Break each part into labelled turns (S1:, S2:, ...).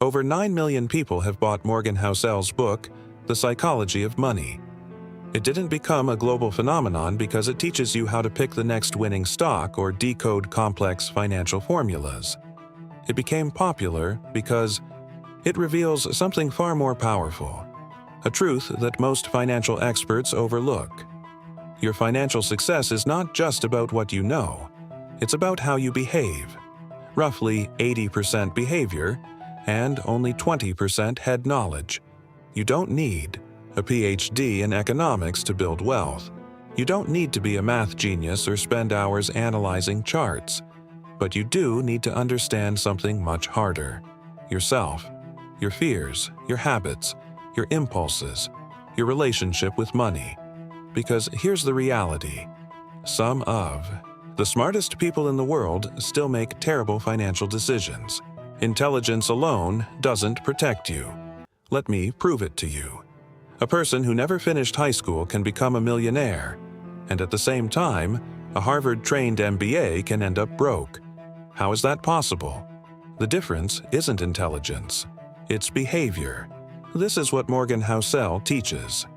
S1: Over 9 million people have bought Morgan Housel's book, The Psychology of Money. It didn't become a global phenomenon because it teaches you how to pick the next winning stock or decode complex financial formulas. It became popular because it reveals something far more powerful, a truth that most financial experts overlook. Your financial success is not just about what you know, it's about how you behave. Roughly 80% behavior and only 20% head knowledge. You don't need a PhD in economics to build wealth. You don't need to be a math genius or spend hours analyzing charts. But you do need to understand something much harder: yourself, your fears, your habits, your impulses, your relationship with money. Because here's the reality: some of the smartest people in the world still make terrible financial decisions. Intelligence alone doesn't protect you. Let me prove it to you. A person who never finished high school can become a millionaire, and at the same time, a Harvard-trained MBA can end up broke. How is that possible? The difference isn't intelligence, it's behavior. This is what Morgan Housel teaches.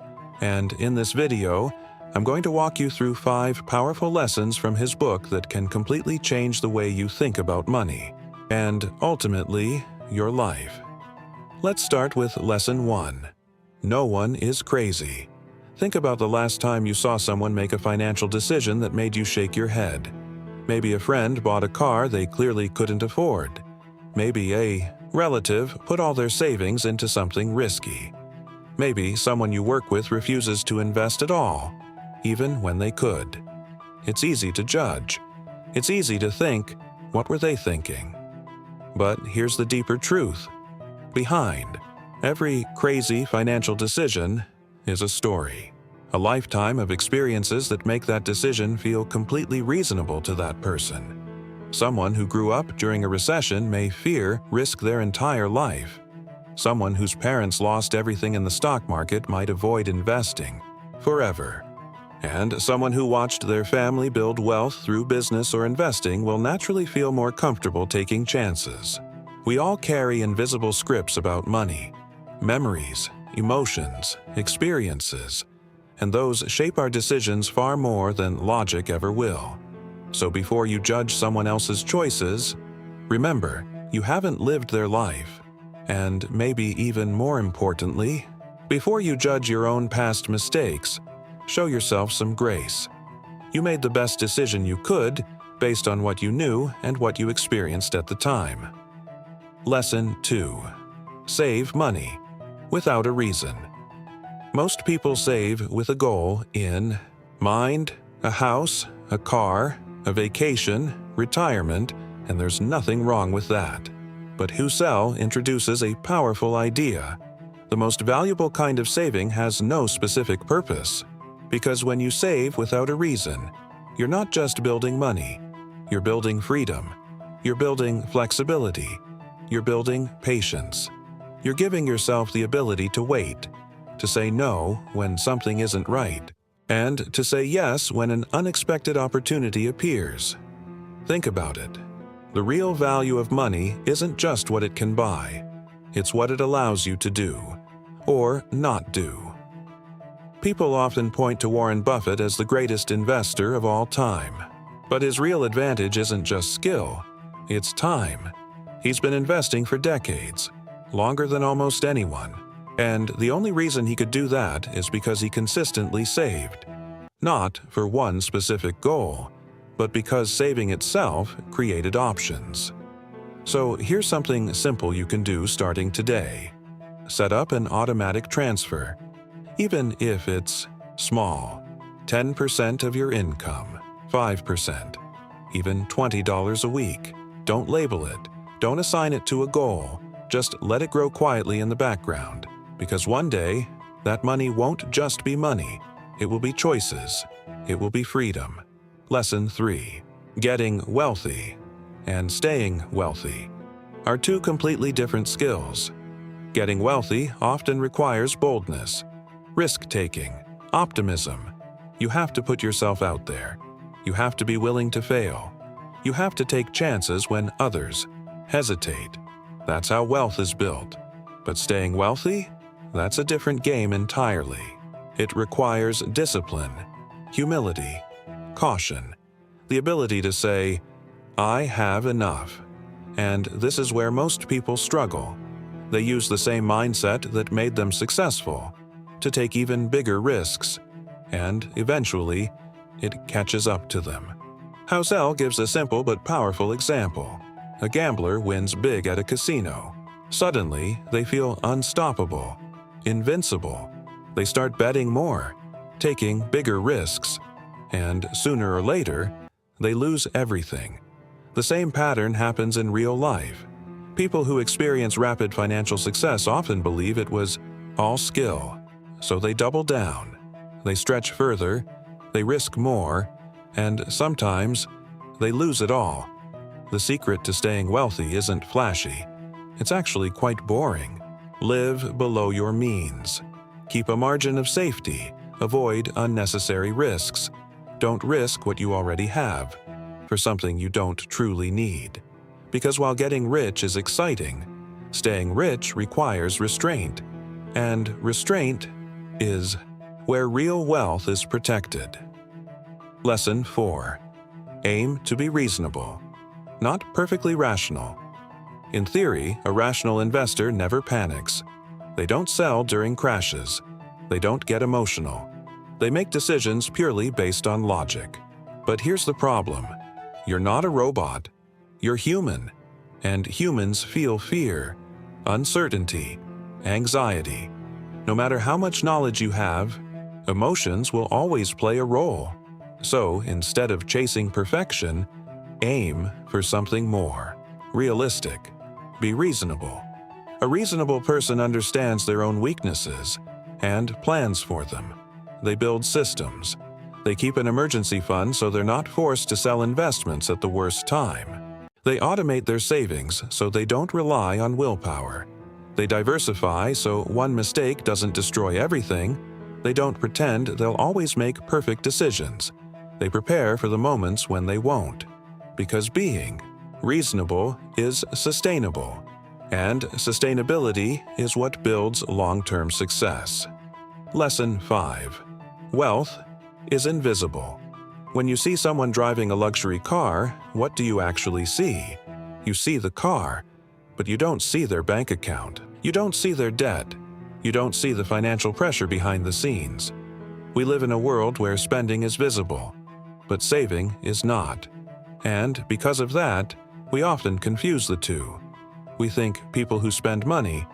S1: And in this video, I'm going to walk you through 5 powerful lessons from his book that can completely change the way you think about money, and ultimately, your life. Let's start with Lesson 1. No one is crazy. Think about the last time you saw someone make a financial decision that made you shake your head. Maybe a friend bought a car they clearly couldn't afford. Maybe a relative put all their savings into something risky. Maybe someone you work with refuses to invest at all, even when they could. It's easy to judge. It's easy to think, what were they thinking? But here's the deeper truth. Behind every crazy financial decision is a story. A lifetime of experiences that make that decision feel completely reasonable to that person. Someone who grew up during a recession may fear risk their entire life. Someone whose parents lost everything in the stock market might avoid investing forever. And someone who watched their family build wealth through business or investing will naturally feel more comfortable taking chances. We all carry invisible scripts about money, memories, emotions, experiences, and those shape our decisions far more than logic ever will. So before you judge someone else's choices, remember, you haven't lived their life. And maybe even more importantly, before you judge your own past mistakes, show yourself some grace. You made the best decision you could based on what you knew and what you experienced at the time. Lesson 2. Save money without a reason. Most people save with a goal in mind, a house, a car, a vacation, retirement, and there's nothing wrong with that. But Housel introduces a powerful idea. The most valuable kind of saving has no specific purpose. Because when you save without a reason, you're not just building money, you're building freedom, you're building flexibility, you're building patience. You're giving yourself the ability to wait, to say no when something isn't right, and to say yes when an unexpected opportunity appears. Think about it. The real value of money isn't just what it can buy, it's what it allows you to do, or not do. People often point to Warren Buffett as the greatest investor of all time. But his real advantage isn't just skill, it's time. He's been investing for decades, longer than almost anyone. And the only reason he could do that is because he consistently saved. Not for one specific goal, but because saving itself created options. So here's something simple you can do starting today. Set up an automatic transfer. Even if it's small, 10% of your income, 5%, even $20 a week. Don't label it. Don't assign it to a goal. Just let it grow quietly in the background. Because one day, that money won't just be money. It will be choices. It will be freedom. Lesson 3. Getting wealthy and staying wealthy are 2 completely different skills. Getting wealthy often requires boldness, risk-taking, optimism. You have to put yourself out there. You have to be willing to fail. You have to take chances when others hesitate. That's how wealth is built. But staying wealthy? That's a different game entirely. It requires discipline, humility, caution, the ability to say, "I have enough." And this is where most people struggle. They use the same mindset that made them successful to take even bigger risks, and eventually, it catches up to them. Housel gives a simple but powerful example. A gambler wins big at a casino. Suddenly, they feel unstoppable, invincible. They start betting more, taking bigger risks, and sooner or later, they lose everything. The same pattern happens in real life. People who experience rapid financial success often believe it was all skill, so they double down. They stretch further, they risk more, and sometimes they lose it all. The secret to staying wealthy isn't flashy. It's actually quite boring. Live below your means. Keep a margin of safety. Avoid unnecessary risks. Don't risk what you already have for something you don't truly need. Because while getting rich is exciting, staying rich requires restraint. And restraint is where real wealth is protected. Lesson 4. Aim to be reasonable, not perfectly rational. In theory, a rational investor never panics. They don't sell during crashes. They don't get emotional. They make decisions purely based on logic. But here's the problem. You're not a robot. You're human. And humans feel fear, uncertainty, anxiety. No matter how much knowledge you have, emotions will always play a role. So, instead of chasing perfection, aim for something more realistic. Be reasonable. A reasonable person understands their own weaknesses and plans for them. They build systems. They keep an emergency fund so they're not forced to sell investments at the worst time. They automate their savings so they don't rely on willpower. They diversify so one mistake doesn't destroy everything. They don't pretend they'll always make perfect decisions. They prepare for the moments when they won't. Because being reasonable is sustainable, and sustainability is what builds long-term success. Lesson 5. Wealth is invisible. When you see someone driving a luxury car, what do you actually see? You see the car, but you don't see their bank account. You don't see their debt. You don't see the financial pressure behind the scenes. We live in a world where spending is visible, but saving is not. And because of that, we often confuse the two. We think people who spend money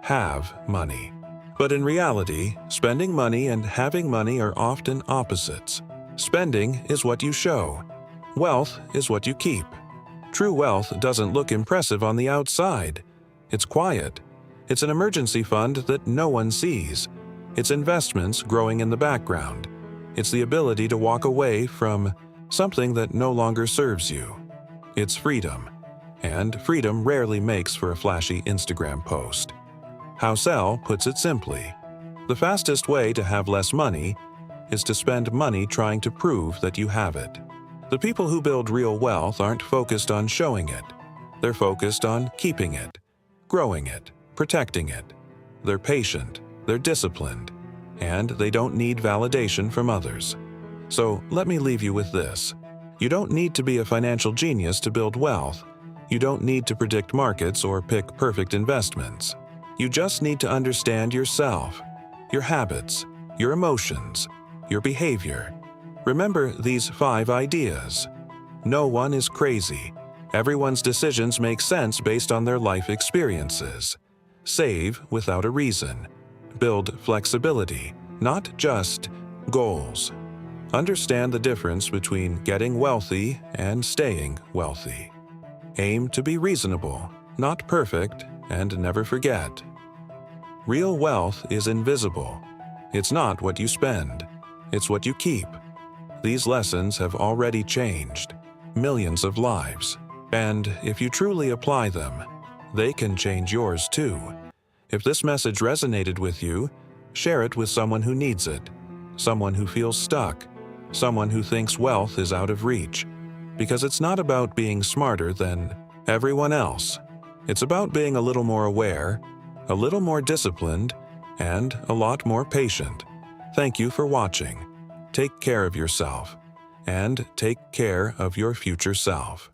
S1: have money. But in reality, spending money and having money are often opposites. Spending is what you show. Wealth is what you keep. True wealth doesn't look impressive on the outside. It's quiet. It's an emergency fund that no one sees. It's investments growing in the background. It's the ability to walk away from something that no longer serves you. It's freedom. And freedom rarely makes for a flashy Instagram post. Housel puts it simply. The fastest way to have less money is to spend money trying to prove that you have it. The people who build real wealth aren't focused on showing it. They're focused on keeping it, growing it, protecting it. They're patient, they're disciplined, and they don't need validation from others. So let me leave you with this. You don't need to be a financial genius to build wealth. You don't need to predict markets or pick perfect investments. You just need to understand yourself, your habits, your emotions, your behavior. Remember these 5 ideas. No one is crazy. Everyone's decisions make sense based on their life experiences. Save without a reason. Build flexibility, not just goals. Understand the difference between getting wealthy and staying wealthy. Aim to be reasonable, not perfect, and never forget. Real wealth is invisible. It's not what you spend. It's what you keep. These lessons have already changed millions of lives. And if you truly apply them, they can change yours too. If this message resonated with you, share it with someone who needs it, someone who feels stuck, someone who thinks wealth is out of reach. Because it's not about being smarter than everyone else. It's about being a little more aware, a little more disciplined, and a lot more patient. Thank you for watching. Take care of yourself, and take care of your future self.